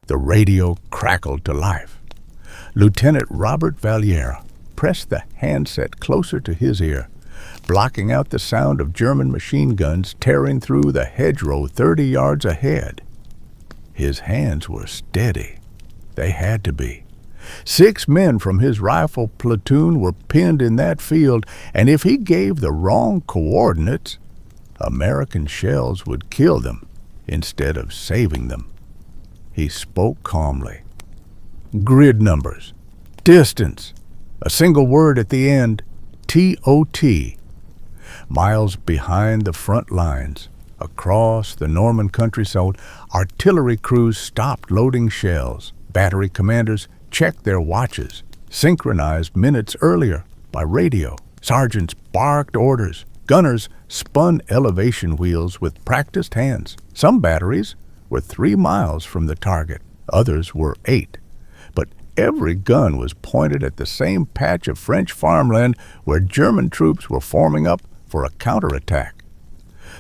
The radio crackled to life. Lieutenant Robert Valliere pressed the handset closer to his ear, blocking out the sound of German machine guns tearing through the hedgerow 30 yards ahead. His hands were steady. They had to be. 6 men from his rifle platoon were pinned in that field, and if he gave the wrong coordinates, American shells would kill them instead of saving them. He spoke calmly. Grid numbers, distance, a single word at the end, TOT. Miles behind the front lines, across the Norman countryside, artillery crews stopped loading shells. Battery commanders checked their watches, synchronized minutes earlier by radio. Sergeants barked orders. Gunners spun elevation wheels with practiced hands. Some batteries were 3 miles from the target. Others were 8. But every gun was pointed at the same patch of French farmland where German troops were forming up for a counterattack.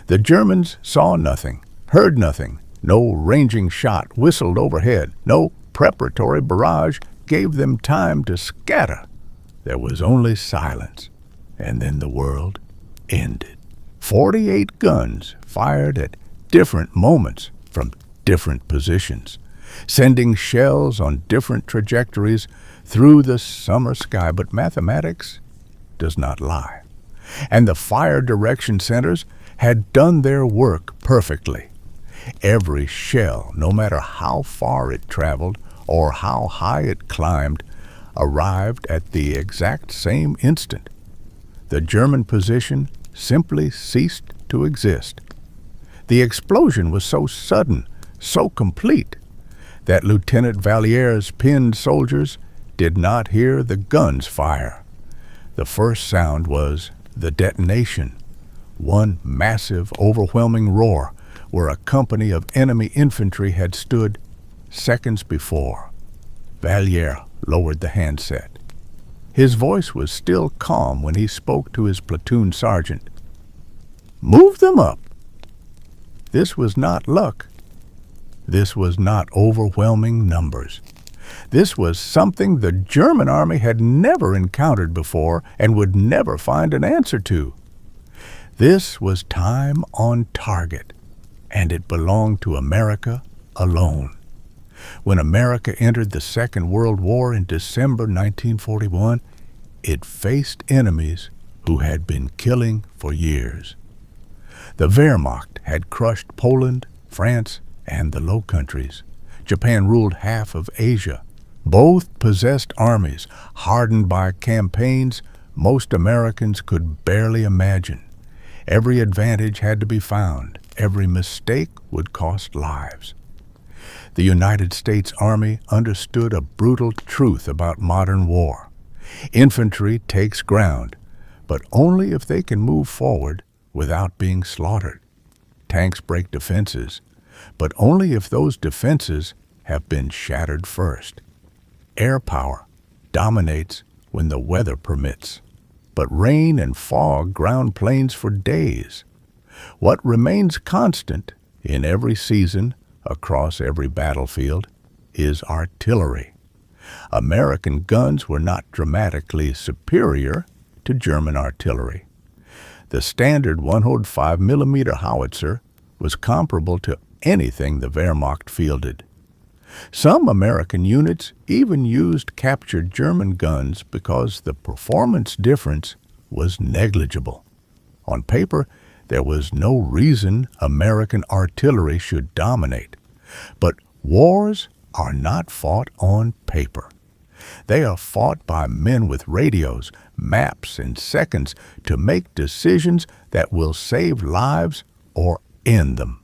The Germans saw nothing, heard nothing. No ranging shot whistled overhead. No preparatory barrage gave them time to scatter. There was only silence, and then the world ended. 48 guns fired at different moments from different positions, sending shells on different trajectories through the summer sky. But mathematics does not lie, and the fire direction centers had done their work perfectly. Every shell, no matter how far it traveled or how high it climbed, arrived at the exact same instant. The German position simply ceased to exist. The explosion was so sudden, so complete, that Lieutenant Valliere's pinned soldiers did not hear the guns fire. The first sound was the detonation, one massive, overwhelming roar where a company of enemy infantry had stood seconds before. Valliere lowered the handset. His voice was still calm when he spoke to his platoon sergeant. Move them up. This was not luck. This was not overwhelming numbers. This was something the German army had never encountered before and would never find an answer to. This was time on target, and it belonged to America alone. When America entered the Second World War in December 1941, it faced enemies who had been killing for years. The Wehrmacht had crushed Poland, France, and the Low Countries. Japan ruled half of Asia. Both possessed armies hardened by campaigns most Americans could barely imagine. Every advantage had to be found. Every mistake would cost lives. The United States Army understood a brutal truth about modern war. Infantry takes ground, but only if they can move forward without being slaughtered. Tanks break defenses, but only if those defenses have been shattered first. Air power dominates when the weather permits, but rain and fog ground planes for days. What remains constant in every season, across every battlefield, is artillery. American guns were not dramatically superior to German artillery. The standard 105mm howitzer was comparable to anything the Wehrmacht fielded. Some American units even used captured German guns because the performance difference was negligible. On paper, there was no reason American artillery should dominate. But wars are not fought on paper. They are fought by men with radios, maps, and seconds to make decisions that will save lives or end them.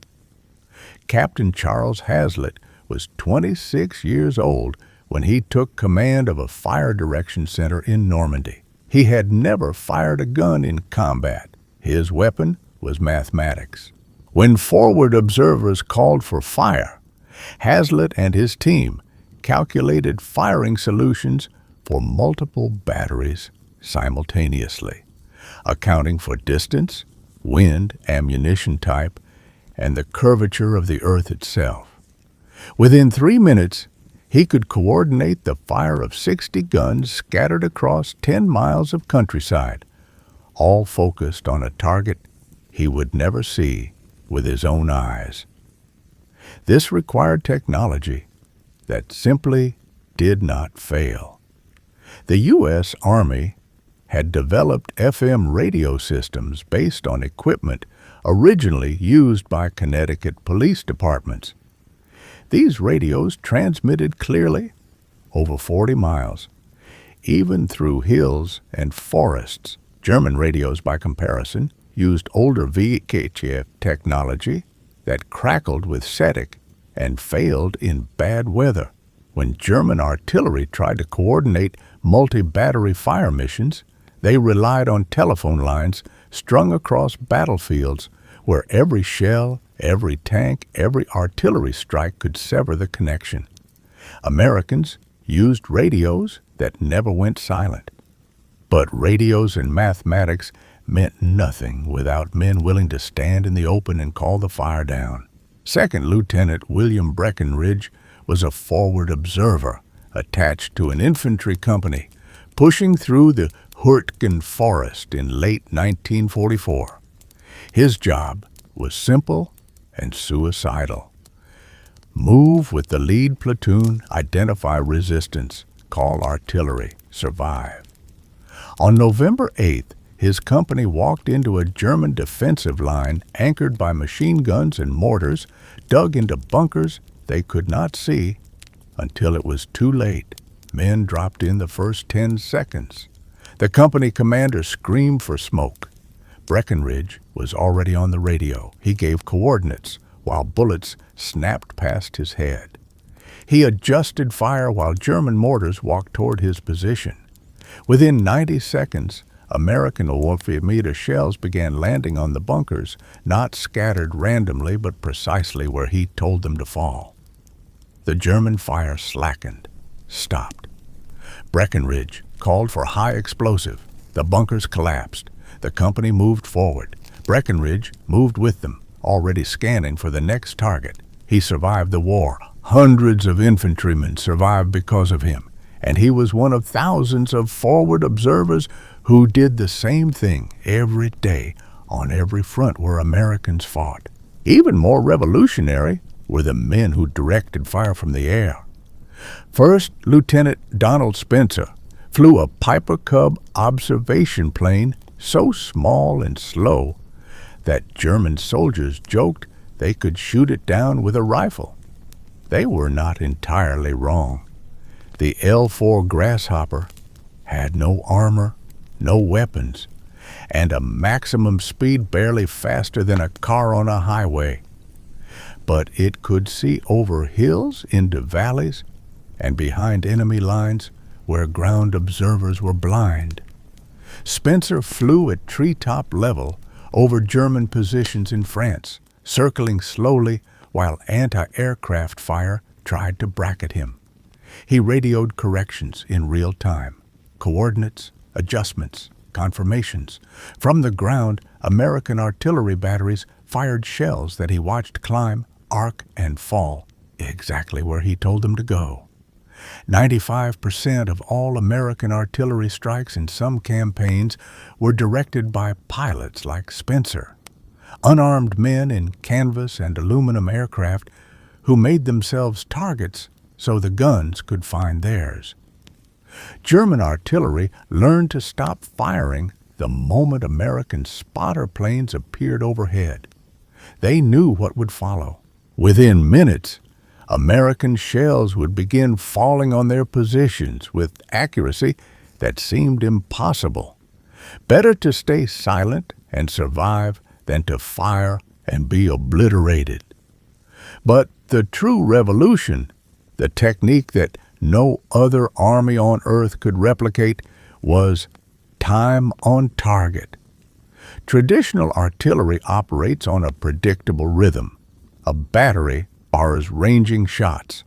Captain Charles Hazlitt was 26 years old when he took command of a fire direction center in Normandy. He had never fired a gun in combat. His weapon was mathematics. When forward observers called for fire, Hazlitt and his team calculated firing solutions for multiple batteries simultaneously, accounting for distance, wind, ammunition type, and the curvature of the earth itself. Within 3 minutes, he could coordinate the fire of 60 guns scattered across 10 miles of countryside, all focused on a target he would never see with his own eyes. This required technology that simply did not fail. The U.S. Army had developed FM radio systems based on equipment originally used by Connecticut police departments. These radios transmitted clearly over 40 miles, even through hills and forests. German radios, by comparison, used older VHF technology that crackled with static and failed in bad weather. When German artillery tried to coordinate multi-battery fire missions, they relied on telephone lines strung across battlefields where every shell, every tank, every artillery strike could sever the connection. Americans used radios that never went silent. But radios and mathematics meant nothing without men willing to stand in the open and call the fire down. Second Lieutenant William Breckinridge was a forward observer attached to an infantry company pushing through the Hurtgen Forest in late 1944. His job was simple and suicidal. Move with the lead platoon, identify resistance, call artillery, survive. On November 8th, his company walked into a German defensive line anchored by machine guns and mortars, dug into bunkers they could not see until it was too late. Men dropped in the first 10 seconds. The company commander screamed for smoke. Breckinridge was already on the radio. He gave coordinates while bullets snapped past his head. He adjusted fire while German mortars walked toward his position. Within 90 seconds, American orphemeter shells began landing on the bunkers, not scattered randomly but precisely where he told them to fall. The German fire slackened, stopped. Breckinridge called for high explosive. The bunkers collapsed. The company moved forward. Breckinridge moved with them, already scanning for the next target. He survived the war. Hundreds of infantrymen survived because of him, and he was one of thousands of forward observers who did the same thing every day on every front where Americans fought. Even more revolutionary were the men who directed fire from the air. First Lieutenant Donald Spencer flew a Piper Cub observation plane so small and slow that German soldiers joked they could shoot it down with a rifle. They were not entirely wrong. The L-4 Grasshopper had no armor, no weapons, and a maximum speed barely faster than a car on a highway. But it could see over hills into valleys and behind enemy lines where ground observers were blind. Spencer flew at treetop level over German positions in France, circling slowly while anti-aircraft fire tried to bracket him. He radioed corrections in real time, coordinates, adjustments, confirmations. From the ground, American artillery batteries fired shells that he watched climb, arc, and fall exactly where he told them to go. 95% of all American artillery strikes in some campaigns were directed by pilots like Spencer, unarmed men in canvas and aluminum aircraft who made themselves targets so the guns could find theirs. German artillery learned to stop firing the moment American spotter planes appeared overhead. They knew what would follow. Within minutes, American shells would begin falling on their positions with accuracy that seemed impossible. Better to stay silent and survive than to fire and be obliterated. But the true revolution, the technique that no other army on earth could replicate, was time on target. Traditional artillery operates on a predictable rhythm. A battery fires ranging shots.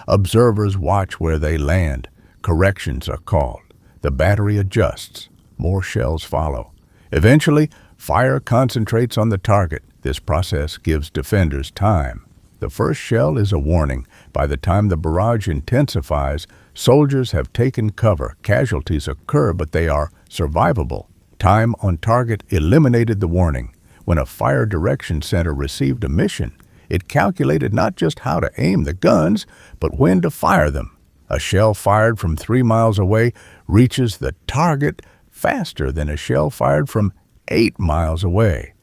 Observers watch where they land. Corrections are called. The battery adjusts. More shells follow. Eventually, fire concentrates on the target. This process gives defenders time The first shell is a warning. By the time the barrage intensifies, soldiers have taken cover. Casualties occur, but they are survivable. Time on target eliminated the warning. When a fire direction center received a mission, it calculated not just how to aim the guns, but when to fire them. A shell fired from 3 miles away reaches the target faster than a shell fired from 8 miles away.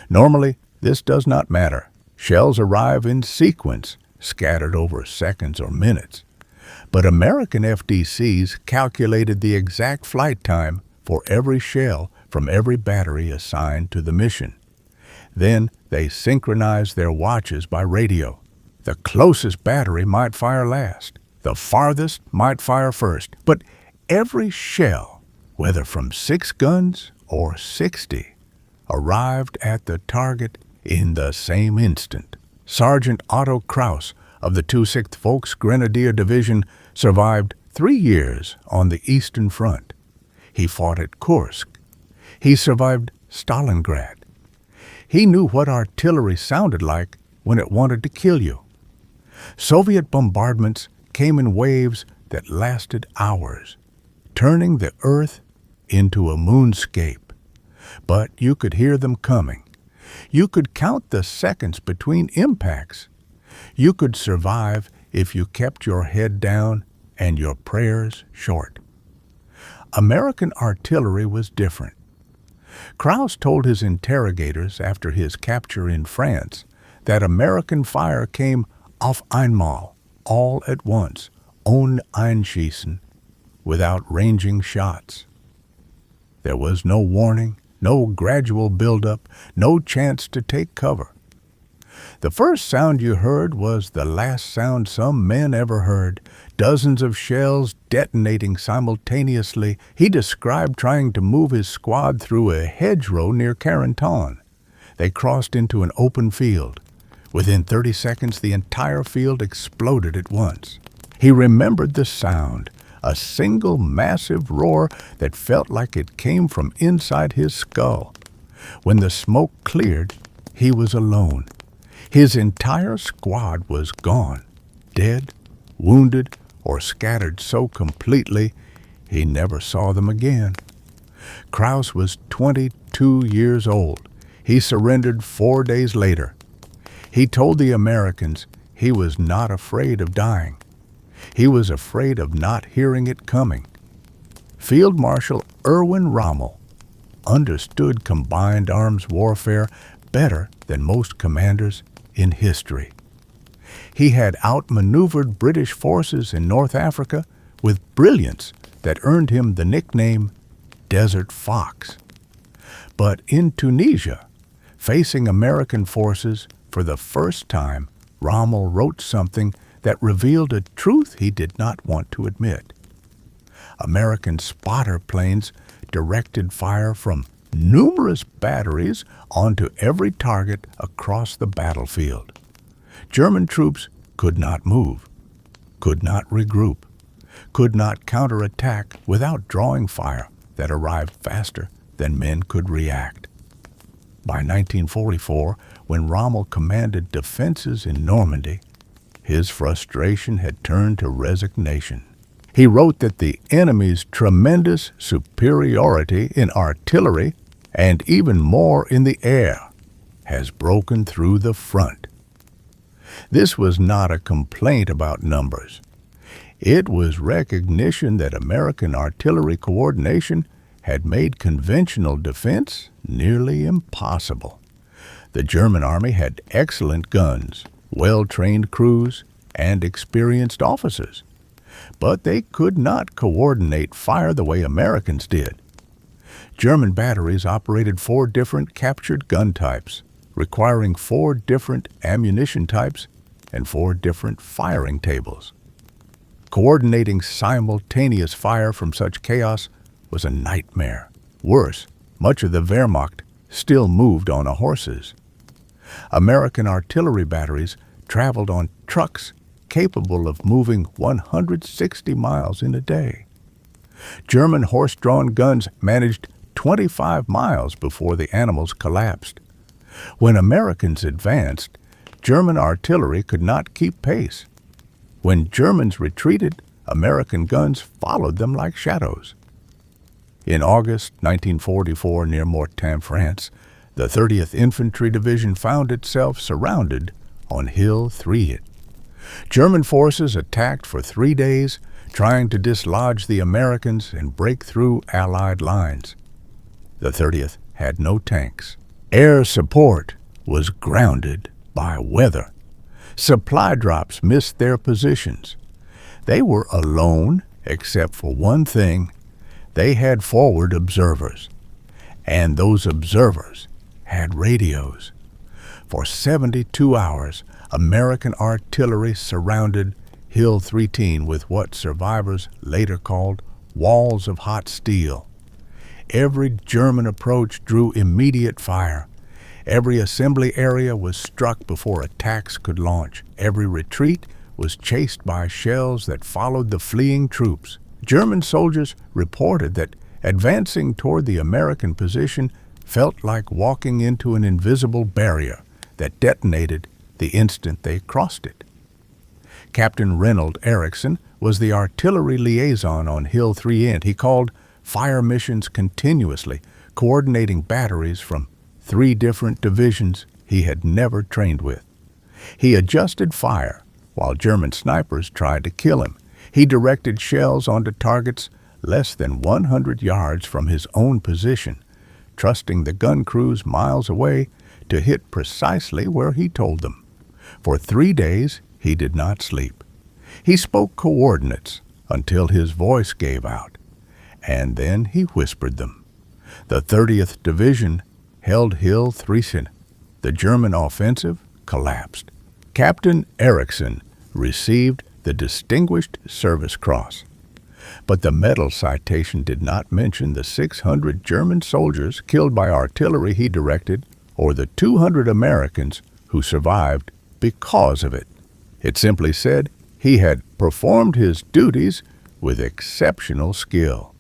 Normally, this does not matter. Shells arrive in sequence, scattered over seconds or minutes. But American FDCs calculated the exact flight time for every shell from every battery assigned to the mission. Then they synchronized their watches by radio. The closest battery might fire last. The farthest might fire first. But every shell, whether from 6 guns or 60, arrived at the target in the same instant. Sergeant Otto Kraus of the 206th Volksgrenadier Division survived 3 years on the Eastern Front. He fought at Kursk. He survived Stalingrad. He knew what artillery sounded like when it wanted to kill you. Soviet bombardments came in waves that lasted hours, turning the earth into a moonscape. But you could hear them coming. You could count the seconds between impacts. You could survive if you kept your head down and your prayers short. American artillery was different. Kraus told his interrogators after his capture in France that American fire came auf einmal, all at once, ohne Einschießen, without ranging shots. There was no warning, no gradual buildup, no chance to take cover. The first sound you heard was the last sound some men ever heard, dozens of shells detonating simultaneously. He described trying to move his squad through a hedgerow near Carentan. They crossed into an open field. Within 30 seconds, the entire field exploded at once. He remembered the sound, a single massive roar that felt like it came from inside his skull. When the smoke cleared, he was alone. His entire squad was gone, dead, wounded, or scattered so completely he never saw them again. Kraus was 22 years old. He surrendered 4 days later. He told the Americans he was not afraid of dying. He was afraid of not hearing it coming. Field Marshal Erwin Rommel understood combined arms warfare better than most commanders in history. He had outmaneuvered British forces in North Africa with brilliance that earned him the nickname Desert Fox. But in Tunisia, facing American forces for the first time, Rommel wrote something that revealed a truth he did not want to admit. American spotter planes directed fire from numerous batteries onto every target across the battlefield. German troops could not move, could not regroup, could not counterattack without drawing fire that arrived faster than men could react. By 1944, when Rommel commanded defenses in Normandy, his frustration had turned to resignation. He wrote that the enemy's tremendous superiority in artillery and even more in the air has broken through the front. This was not a complaint about numbers. It was recognition that American artillery coordination had made conventional defense nearly impossible. The German army had excellent guns, well-trained crews, and experienced officers, but they could not coordinate fire the way Americans did. German batteries operated 4 different captured gun types, requiring 4 different ammunition types and 4 different firing tables. Coordinating simultaneous fire from such chaos was a nightmare. Worse, much of the Wehrmacht still moved on horses. American artillery batteries traveled on trucks capable of moving 160 miles in a day. German horse-drawn guns managed 25 miles before the animals collapsed. When Americans advanced, German artillery could not keep pace. When Germans retreated, American guns followed them like shadows. In August 1944, near Mortain, France, the 30th Infantry Division found itself surrounded on Hill 3. German forces attacked for 3 days, trying to dislodge the Americans and break through Allied lines. The 30th had no tanks. Air support was grounded by weather. Supply drops missed their positions. They were alone, except for one thing: they had forward observers. And those observers had radios. For 72 hours, American artillery surrounded Hill 13 with what survivors later called walls of hot steel. Every German approach drew immediate fire. Every assembly area was struck before attacks could launch. Every retreat was chased by shells that followed the fleeing troops. German soldiers reported that advancing toward the American position felt like walking into an invisible barrier that detonated the instant they crossed it. Captain Reynold Erickson was the artillery liaison on Hill 3. He called fire missions continuously, coordinating batteries from 3 different divisions he had never trained with. He adjusted fire while German snipers tried to kill him. He directed shells onto targets less than 100 yards from his own position, trusting the gun crews miles away to hit precisely where he told them. For 3 days, he did not sleep. He spoke coordinates until his voice gave out, and then he whispered them. The 30th Division held Hill 3. The German offensive collapsed. Captain Erickson received the Distinguished Service Cross, but the medal citation did not mention the 600 German soldiers killed by artillery he directed or the 200 Americans who survived because of it. It simply said he had performed his duties with exceptional skill.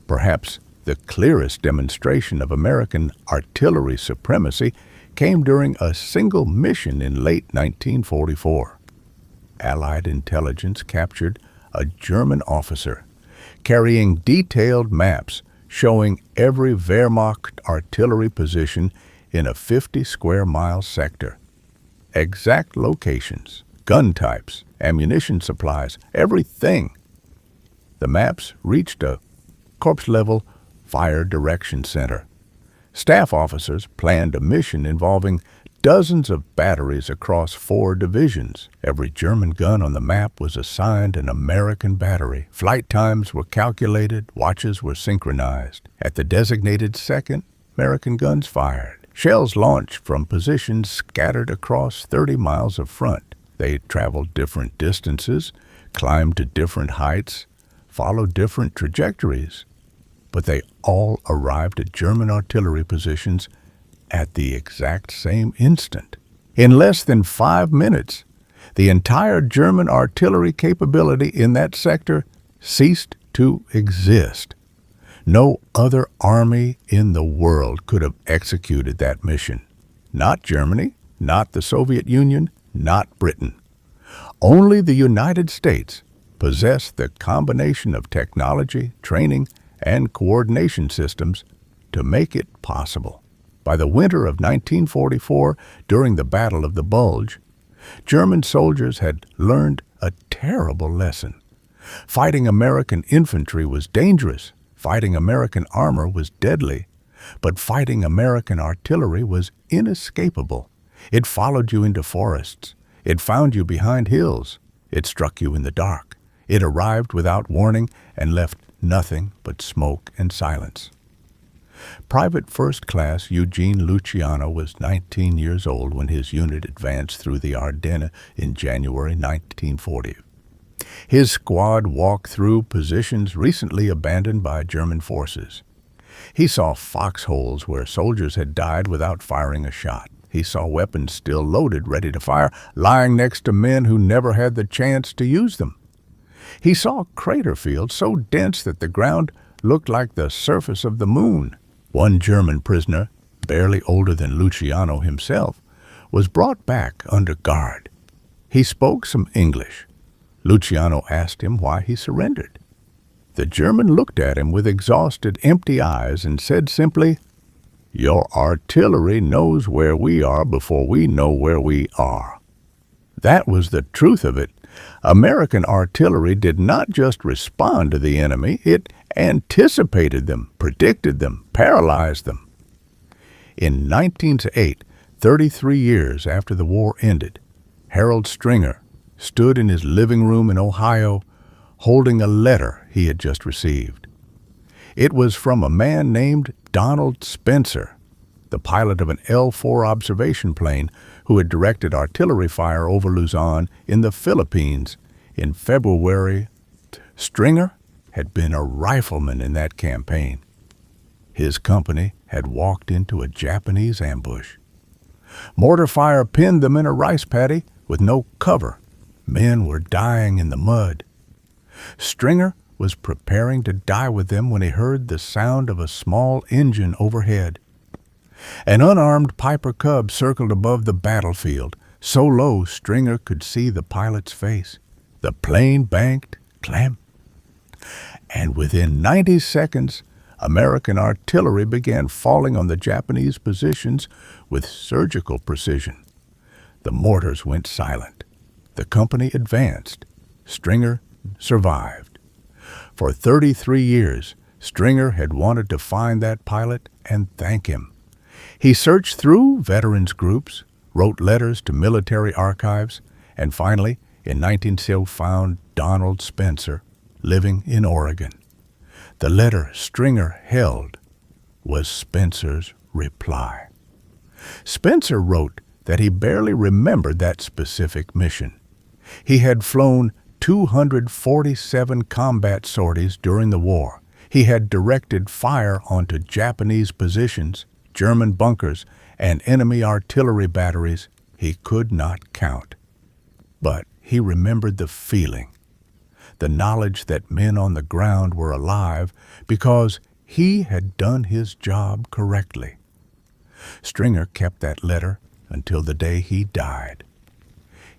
Perhaps the clearest demonstration of American artillery supremacy came during a single mission in late 1944. Allied intelligence captured a German officer carrying detailed maps showing every Wehrmacht artillery position in a 50-square-mile sector. Exact locations, gun types, ammunition supplies, everything. The maps reached a corps-level fire direction center. Staff officers planned a mission involving dozens of batteries across 4 divisions. Every German gun on the map was assigned an American battery. Flight times were calculated, watches were synchronized. At the designated second, American guns fired. Shells launched from positions scattered across 30 miles of front. They traveled different distances, climbed to different heights, followed different trajectories, but they all arrived at German artillery positions at the exact same instant. In less than 5 minutes, the entire German artillery capability in that sector ceased to exist. No other army in the world could have executed that mission. Not Germany, not the Soviet Union, not Britain. Only the United States possessed the combination of technology, training, and coordination systems to make it possible. By the winter of 1944, during the Battle of the Bulge, German soldiers had learned a terrible lesson. Fighting American infantry was dangerous. Fighting American armor was deadly. But fighting American artillery was inescapable. It followed you into forests. It found you behind hills. It struck you in the dark. It arrived without warning and left nothing but smoke and silence. Private First Class Eugene Luciano was 19 years old when his unit advanced through the Ardennes in January 1940. His squad walked through positions recently abandoned by German forces. He saw foxholes where soldiers had died without firing a shot. He saw weapons still loaded, ready to fire, lying next to men who never had the chance to use them. He saw crater fields so dense that the ground looked like the surface of the moon. One German prisoner, barely older than Luciano himself, was brought back under guard. He spoke some English. Luciano asked him why he surrendered. The German looked at him with exhausted, empty eyes and said simply, "Your artillery knows where we are before we know where we are." That was the truth of it. American artillery did not just respond to the enemy, it anticipated them, predicted them, paralyzed them. In 1908, 33 years after the war ended, Harold Stringer stood in his living room in Ohio holding a letter he had just received. It was from a man named Donald Spencer, the pilot of an L-4 observation plane who had directed artillery fire over Luzon in the Philippines in February. Stringer had been a rifleman in that campaign. His company had walked into a Japanese ambush. Mortar fire pinned them in a rice paddy with no cover. Men were dying in the mud. Stringer was preparing to die with them when he heard the sound of a small engine overhead. An unarmed Piper Cub circled above the battlefield, so low Stringer could see the pilot's face. The plane banked, clamp, and within 90 seconds, American artillery began falling on the Japanese positions with surgical precision. The mortars went silent. The company advanced. Stringer survived. For 33 years, Stringer had wanted to find that pilot and thank him. He searched through veterans groups, wrote letters to military archives, and finally, in 1912, found Donald Spencer living in Oregon. The letter Stringer held was Spencer's reply. Spencer wrote that he barely remembered that specific mission. He had flown 247 combat sorties during the war. He had directed fire onto Japanese positions, German bunkers, and enemy artillery batteries he could not count. But he remembered the feeling, the knowledge that men on the ground were alive because he had done his job correctly. Stringer kept that letter until the day he died.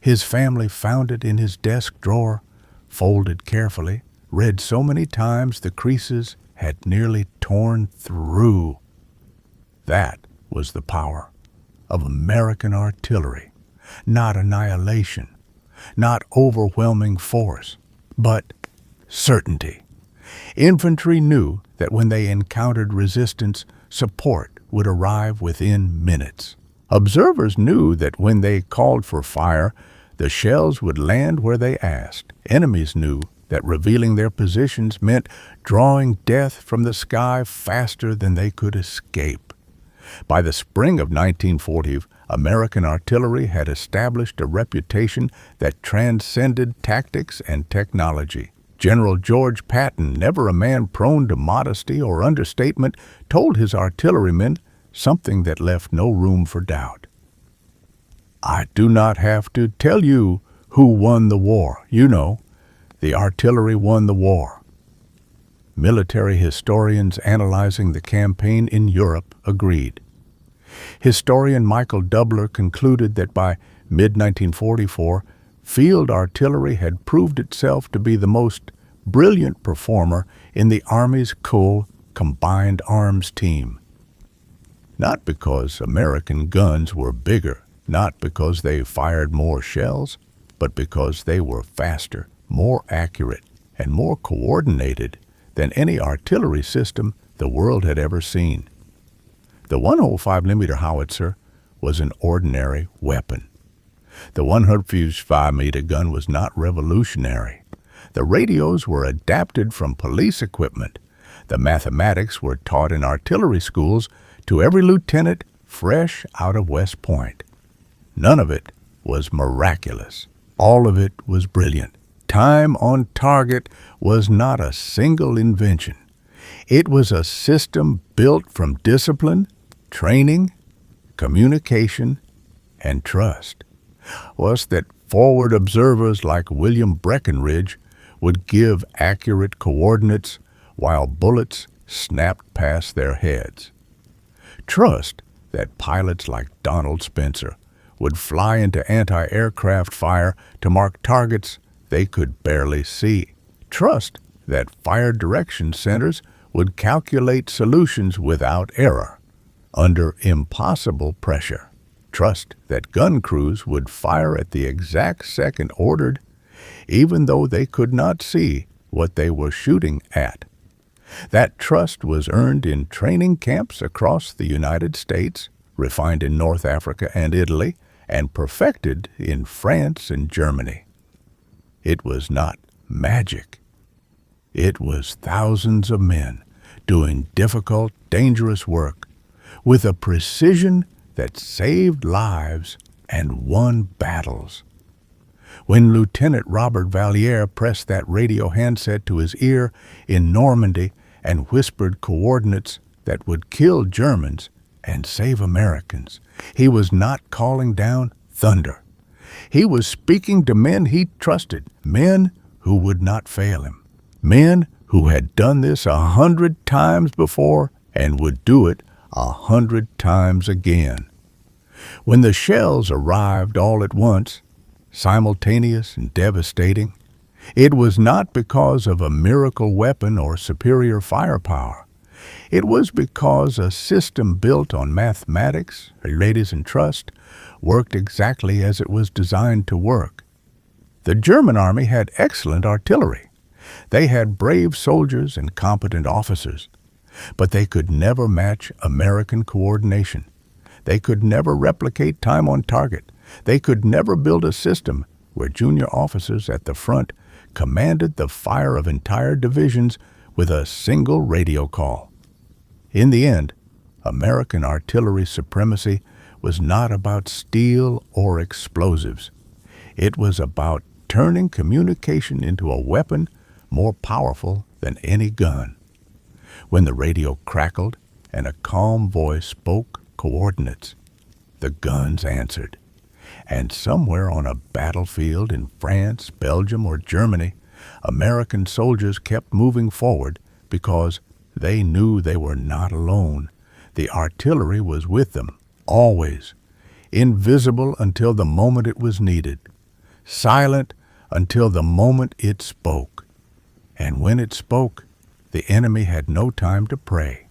His family found it in his desk drawer, folded carefully, read so many times the creases had nearly torn through. That was the power of American artillery. Not annihilation, not overwhelming force, but certainty. Infantry knew that when they encountered resistance, support would arrive within minutes. Observers knew that when they called for fire, the shells would land where they asked. Enemies knew that revealing their positions meant drawing death from the sky faster than they could escape. By the spring of 1940, American artillery had established a reputation that transcended tactics and technology. General George Patton, never a man prone to modesty or understatement, told his artillerymen something that left no room for doubt. "I do not have to tell you who won the war. You know, the artillery won the war." Military historians analyzing the campaign in Europe agreed. Historian Michael Dubler concluded that by mid-1944, field artillery had proved itself to be the most brilliant performer in the Army's combined arms team. Not because American guns were bigger, not because they fired more shells, but because they were faster, more accurate, and more coordinated than any artillery system the world had ever seen. The 105mm howitzer was an ordinary weapon. The 155mm gun was not revolutionary. The radios were adapted from police equipment. The mathematics were taught in artillery schools to every lieutenant fresh out of West Point. None of it was miraculous. All of it was brilliant. Time on target was not a single invention. It was a system built from discipline, training, communication, and trust. Was that forward observers like William Breckinridge would give accurate coordinates while bullets snapped past their heads. Trust that pilots like Donald Spencer would fly into anti-aircraft fire to mark targets they could barely see. Trust that fire direction centers would calculate solutions without error, under impossible pressure. Trust that gun crews would fire at the exact second ordered, even though they could not see what they were shooting at. That trust was earned in training camps across the United States, refined in North Africa and Italy, and perfected in France and Germany. It was not magic. It was thousands of men doing difficult, dangerous work with a precision that saved lives and won battles. When Lieutenant Robert Valliere pressed that radio handset to his ear in Normandy and whispered coordinates that would kill Germans and save Americans, he was not calling down thunder. He was speaking to men he trusted, men who would not fail him, men who had done this 100 times before and would do it 100 times again. When the shells arrived all at once, simultaneous and devastating, it was not because of a miracle weapon or superior firepower. It was because a system built on mathematics, ladies and trust, worked exactly as it was designed to work. The German army had excellent artillery. They had brave soldiers and competent officers, but they could never match American coordination. They could never replicate time on target. They could never build a system where junior officers at the front commanded the fire of entire divisions with a single radio call. In the end, American artillery supremacy was not about steel or explosives. It was about turning communication into a weapon more powerful than any gun. When the radio crackled and a calm voice spoke coordinates, the guns answered. And somewhere on a battlefield in France, Belgium, or Germany, American soldiers kept moving forward because they knew they were not alone. The artillery was with them, always, invisible until the moment it was needed, silent until the moment it spoke. And when it spoke, the enemy had no time to pray.